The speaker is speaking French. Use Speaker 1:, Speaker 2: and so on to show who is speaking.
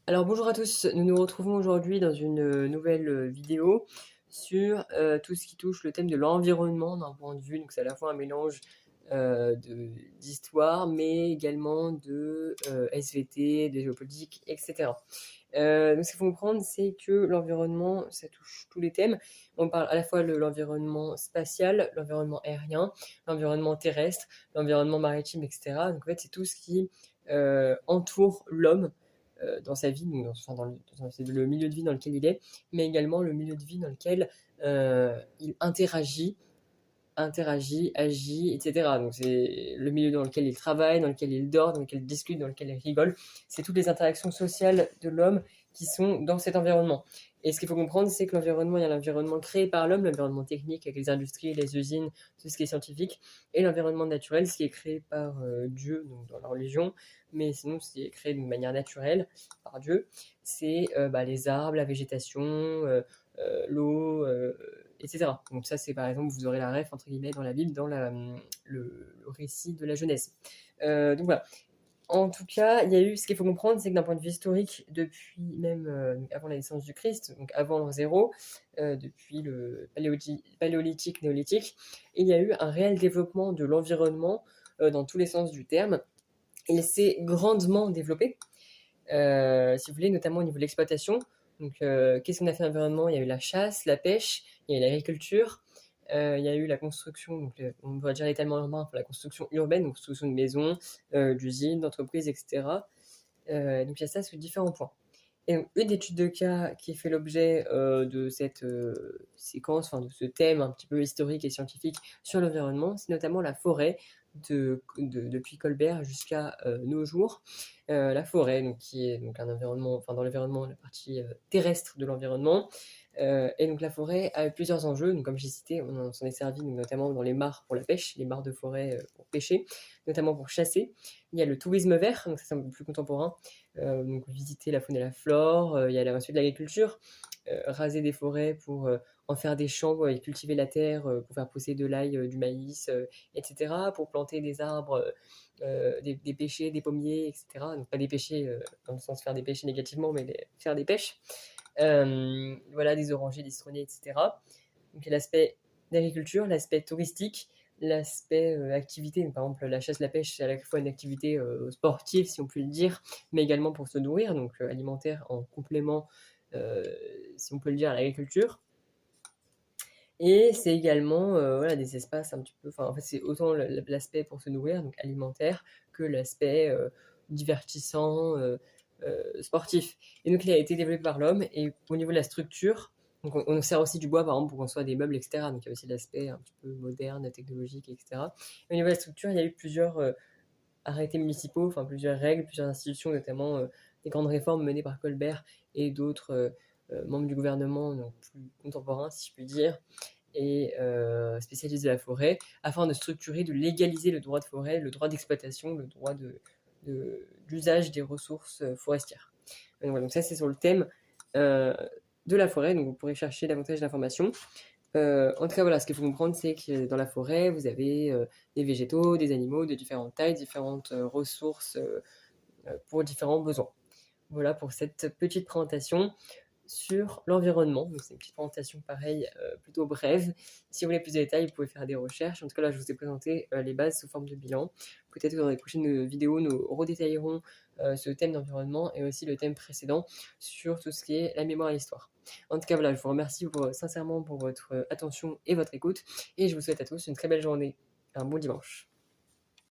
Speaker 1: Alors bonjour à tous, nous nous retrouvons aujourd'hui dans une, nouvelle, vidéo sur, tout ce qui touche le thème de l'environnement d'un point de vue, donc c'est à la fois un mélange, d'histoire, mais également de, SVT, de géopolitique et cetera. Donc ce qu'il faut comprendre, c'est que l'environnement, ça touche tous les thèmes. On parle à la fois de l'environnement spatial, l'environnement aérien, l'environnement terrestre, l'environnement maritime et cetera. Donc en fait, c'est tout ce qui, entoure l'homme, dans sa vie, donc c'est le milieu de vie dans lequel il est, mais également le milieu de vie dans lequel, il interagit, agit, et cetera. Donc c'est le milieu dans lequel il travaille, dans lequel il dort, dans lequel il discute, dans lequel il rigole. C'est toutes les interactions sociales de l'homme qui sont dans cet environnement. Et ce qu'il faut comprendre, c'est que l'environnement, il y a l'environnement créé par l'homme, l'environnement technique avec les industries, les usines, tout ce qui est scientifique, et l'environnement naturel, ce qui est créé par Dieu, donc dans la religion, mais sinon ce qui est créé d'une manière naturelle par Dieu, c'est les arbres, la végétation, l'eau, etc. Donc ça, c'est par exemple, vous aurez la ref, entre guillemets, dans la Bible, dans le récit de la Genèse. Donc voilà. En tout cas, il y a eu, ce qu'il faut comprendre, c'est que d'un point de vue historique, depuis même avant la naissance du Christ, donc avant l'an zéro, depuis le paléolithique, néolithique, il y a eu un réel développement de l'environnement dans tous les sens du terme. Il s'est grandement développé, si vous voulez, notamment au niveau de l'exploitation. Donc, qu'est-ce qu'on a fait dans l'environnement? Il y a eu la chasse, la pêche, il y a eu l'agriculture, il y a eu la construction, donc on va dire l'étalement urbain, la construction urbaine, donc construction de maisons, d'usines, d'entreprises, etc. Donc il y a ça sous différents points. Et donc, une étude de cas qui fait l'objet de cette séquence, enfin de ce thème un petit peu historique et scientifique sur l'environnement, c'est notamment la forêt depuis Colbert jusqu'à nos jours. La forêt, donc, qui est donc un environnement, enfin dans l'environnement, la partie terrestre de l'environnement. Et donc la forêt a plusieurs enjeux. Donc, comme j'ai cité, on s'en est servi donc, notamment dans les mares pour la pêche, les mares de forêt pour pêcher, notamment pour chasser. Il y a le tourisme vert, donc ça c'est un peu plus contemporain. Donc visiter la faune et la flore. Il y a ensuite l'agriculture, raser des forêts pour en faire des champs et cultiver la terre pour faire pousser de l'ail, du maïs, etc. Pour planter des arbres, des pêchers, des pommiers, etc. Donc pas des pêchers dans le sens faire des pêchers négativement, mais faire des pêches. Voilà, des orangers, des citronniers, etc. Donc il y a l'aspect d'agriculture, l'aspect touristique, l'aspect activité. Donc, par exemple, la chasse, la pêche, c'est à la fois une activité sportive, si on peut le dire, mais également pour se nourrir, donc alimentaire en complément, si on peut le dire, à l'agriculture. Et c'est également voilà, des espaces un petit peu, enfin en fait c'est autant l'aspect pour se nourrir, donc alimentaire, que l'aspect divertissant, sportif. Et donc il a été développé par l'homme, et au niveau de la structure, donc on sert aussi du bois par exemple pour construire des meubles, etc. Donc il y a aussi l'aspect un petit peu moderne, technologique, etc. Et au niveau de la structure, il y a eu plusieurs arrêtés municipaux, enfin plusieurs règles, plusieurs institutions, notamment des grandes réformes menées par Colbert et d'autres membres du gouvernement, donc plus contemporains si je puis dire, et spécialistes de la forêt, afin de structurer, de légaliser le droit de forêt, le droit d'exploitation, le droit d'usage des ressources forestières. Donc, voilà, donc ça c'est sur le thème de la forêt, donc vous pourrez chercher davantage d'informations. En tout cas, voilà, ce qu'il faut comprendre, c'est que dans la forêt, vous avez des végétaux, des animaux de différentes tailles, différentes ressources pour différents besoins. Voilà pour cette petite présentation sur l'environnement. Donc c'est une petite présentation pareille, plutôt brève. Si vous voulez plus de détails, vous pouvez faire des recherches. En tout cas, là, je vous ai présenté les bases sous forme de bilan. Peut-être que dans les prochaines vidéos, nous redétaillerons ce thème d'environnement et aussi le thème précédent sur tout ce qui est la mémoire et l'histoire. En tout cas, voilà, je vous remercie sincèrement pour votre attention et votre écoute. Et je vous souhaite à tous une très belle journée. Un bon dimanche.